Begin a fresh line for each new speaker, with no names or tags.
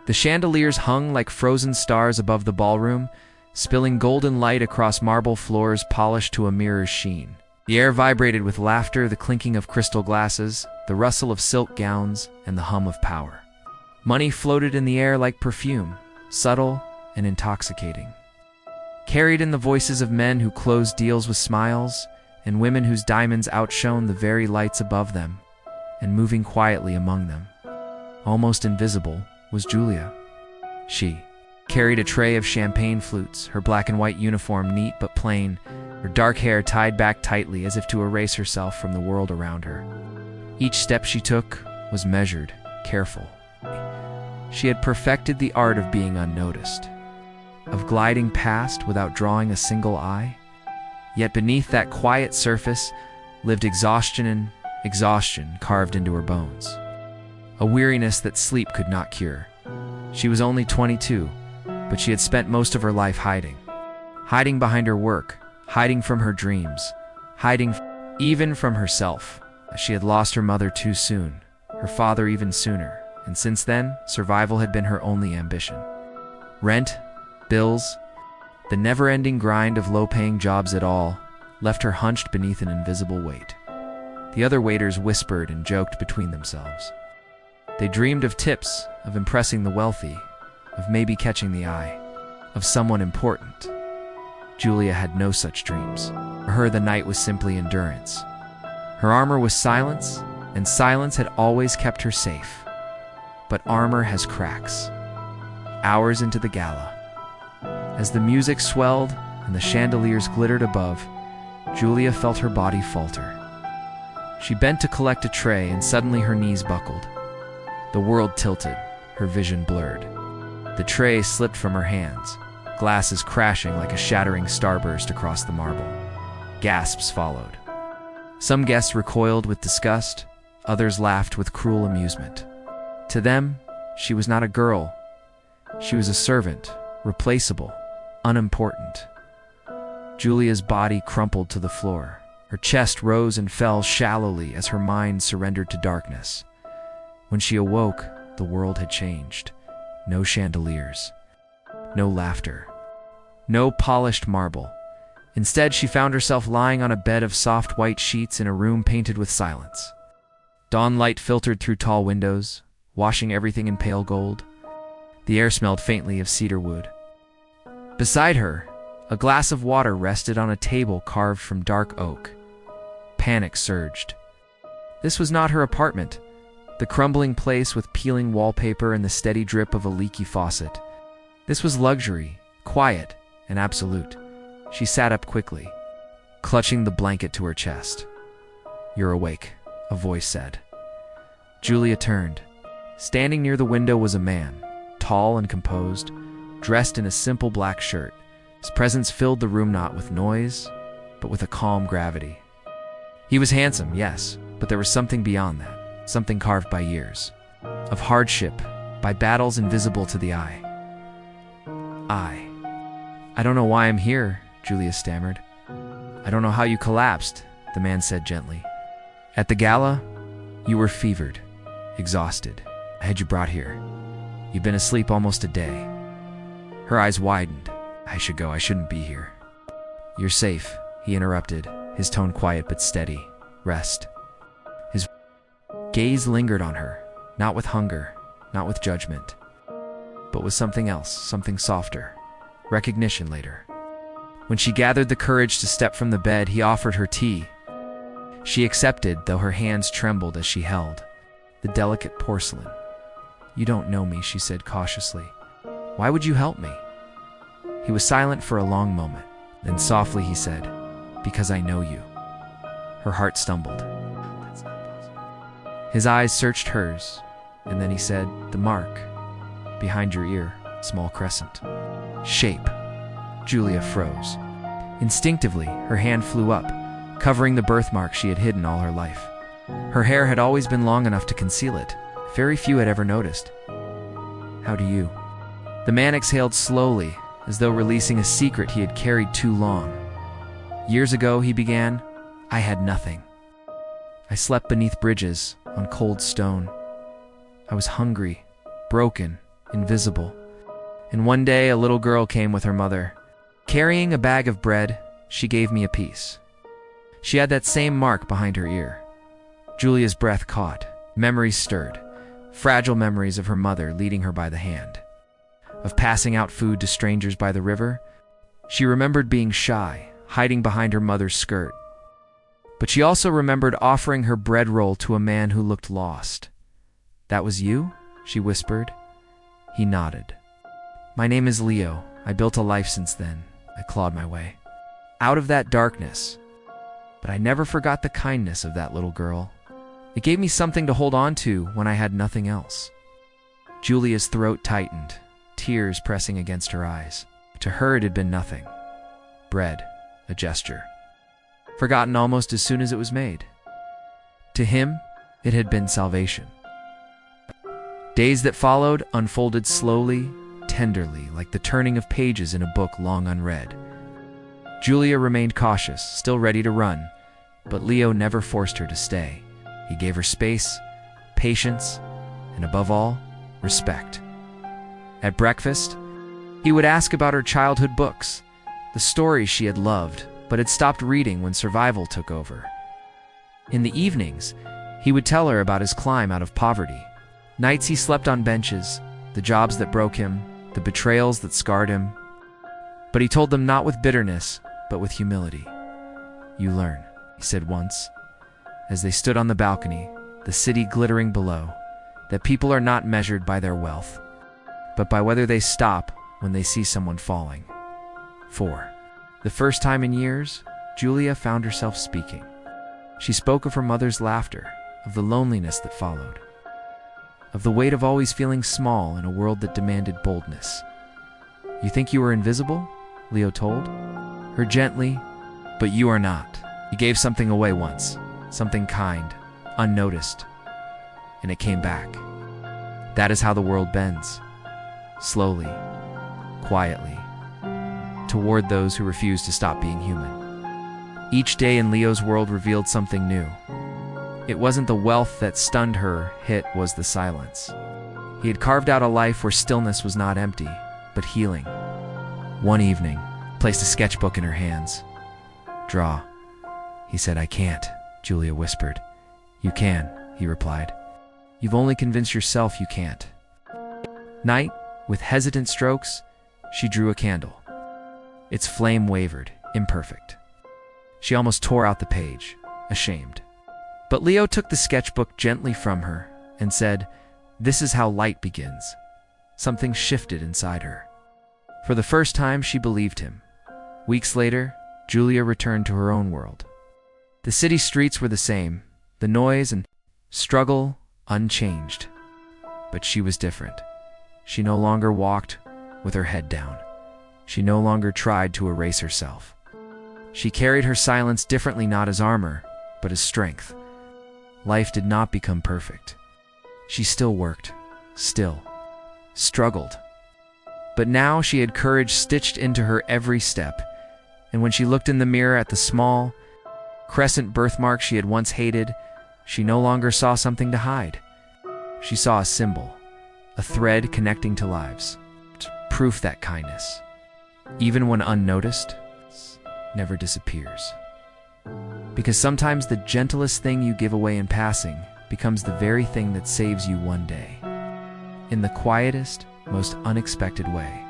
The chandeliers hung like frozen stars above the ballroom, spilling golden light across marble floors polished to a mirror's sheen. The air vibrated with laughter, the clinking of crystal glasses, the rustle of silk gowns, and the hum of power. Money floated in the air like perfume, subtle and intoxicating. Carried in the voices of men who closed deals with smiles, and women whose diamonds outshone the very lights above them, and moving quietly among them, almost invisible, was Julia. She carried a tray of champagne flutes, her black and white uniform neat but plain, her dark hair tied back tightly as if to erase herself from the world around her. Each step she took was measured, careful. She had perfected the art of being unnoticed, of gliding past without drawing a single eye. Yet beneath that quiet surface lived exhaustion carved into her bones, a weariness that sleep could not cure. She was only 22, but she had spent most of her life hiding behind her work, hiding from her dreams, hiding even from herself. She had lost her mother too soon, her father even sooner, and since then, survival had been her only ambition. Rent, bills, the never-ending grind of low-paying jobs at all left her hunched beneath an invisible weight. The other waiters whispered and joked between themselves. They dreamed of tips, of impressing the wealthy, of maybe catching the eye of someone important. Julia had no such dreams. For her, the night was simply endurance. Her armor was silence, and silence had always kept her safe. But armor has cracks. Hours into the gala, as the music swelled and the chandeliers glittered above, Julia felt her body falter. She bent to collect a tray, and suddenly her knees buckled. The world tilted, her vision blurred. The tray slipped from her hands, glasses crashing like a shattering starburst across the marble. Gasps followed. Some guests recoiled with disgust, others laughed with cruel amusement. To them, she was not a girl. She was a servant, replaceable, unimportant. Julia's body crumpled to the floor. Her chest rose and fell shallowly as her mind surrendered to darkness. When she awoke, the world had changed. No chandeliers, no laughter, no polished marble. Instead, she found herself lying on a bed of soft white sheets in a room painted with silence. Dawn light filtered through tall windows, washing everything in pale gold. The air smelled faintly of cedar wood. Beside her, a glass of water rested on a table carved from dark oak. Panic surged. This was not her apartment, the crumbling place with peeling wallpaper and the steady drip of a leaky faucet. This was luxury, quiet, and absolute. She sat up quickly, clutching the blanket to her chest. "You're awake," a voice said. Julia turned. Standing near the window was a man, tall and composed, dressed in a simple black shirt. His presence filled the room not with noise, but with a calm gravity. He was handsome, yes, but there was something beyond that, something carved by years of hardship, by battles invisible to the eye. I don't know why I'm here," Julia stammered. "I don't know how you collapsed," the man said gently. "At the gala, you were fevered, exhausted. I had you brought here. You've been asleep almost a day." Her eyes widened. "I should go. I shouldn't be here." "You're safe," he interrupted, his tone quiet but steady. "Rest." His gaze lingered on her, not with hunger, not with judgment, but with something else, something softer. Recognition later. When she gathered the courage to step from the bed, he offered her tea. She accepted, though her hands trembled as she held the delicate porcelain. "You don't know me," she said cautiously. "Why would you help me?" He was silent for a long moment. Then softly he said, "Because I know you." Her heart stumbled. "That's not possible." His eyes searched hers, and then he said, "The mark, behind your ear, small crescent." "Shape." Julia froze. Instinctively, her hand flew up, covering the birthmark she had hidden all her life. Her hair had always been long enough to conceal it. Very few had ever noticed. "How do you?" The man exhaled slowly, as though releasing a secret he had carried too long. "Years ago," he began, "I had nothing. I slept beneath bridges, on cold stone. I was hungry, broken, invisible. And one day, a little girl came with her mother. Carrying a bag of bread, she gave me a piece. She had that same mark behind her ear. Julia's breath caught. Memories stirred. Fragile memories of her mother leading her by the hand. Of passing out food to strangers by the river. She remembered being shy, hiding behind her mother's skirt. But she also remembered offering her bread roll to a man who looked lost. "That was you?" she whispered. He nodded. "My name is Leo. I built a life since then." I clawed my way out of that darkness. But I never forgot the kindness of that little girl. It gave me something to hold on to when I had nothing else. Julia's throat tightened, tears pressing against her eyes. To her it had been nothing. Bread, a gesture. Forgotten almost as soon as it was made. To him, it had been salvation. Days that followed unfolded slowly, tenderly, like the turning of pages in a book long unread. Julia remained cautious, still ready to run, but Leo never forced her to stay. He gave her space, patience, and above all, respect. At breakfast, he would ask about her childhood books, the stories she had loved, but had stopped reading when survival took over. In the evenings, he would tell her about his climb out of poverty. Nights he slept on benches, the jobs that broke him, the betrayals that scarred him. But he told them not with bitterness, but with humility. "You learn," he said once, as they stood on the balcony, the city glittering below, that people are not measured by their wealth, but by whether they stop when they see someone falling. For the first time in years, Julia found herself speaking. She spoke of her mother's laughter, of the loneliness that followed, of the weight of always feeling small in a world that demanded boldness. "You think you are invisible?" Leo told her gently, "but you are not." He gave something away once, something kind, unnoticed, and it came back. That is how the world bends, slowly, quietly, toward those who refuse to stop being human. Each day in Leo's world revealed something new. It wasn't the wealth that stunned her, it was the silence. He had carved out a life where stillness was not empty, but healing. One evening, he placed a sketchbook in her hands. "Draw," he said. "I can't," Julia whispered. "You can," he replied. "You've only convinced yourself you can't." Night, with hesitant strokes, she drew a candle. Its flame wavered, imperfect. She almost tore out the page, ashamed. But Leo took the sketchbook gently from her and said, "This is how light begins." Something shifted inside her. For the first time, she believed him. Weeks later, Julia returned to her own world. The city streets were the same, the noise and struggle unchanged. But she was different. She no longer walked with her head down. She no longer tried to erase herself. She carried her silence differently, not as armor, but as strength. Life did not become perfect. She still worked, still struggled. But now she had courage stitched into her every step, and when she looked in the mirror at the small, crescent birthmark she had once hated, she no longer saw something to hide. She saw a symbol, a thread connecting to lives, proof that kindness, even when unnoticed, never disappears. Because sometimes the gentlest thing you give away in passing becomes the very thing that saves you one day, in the quietest, most unexpected way.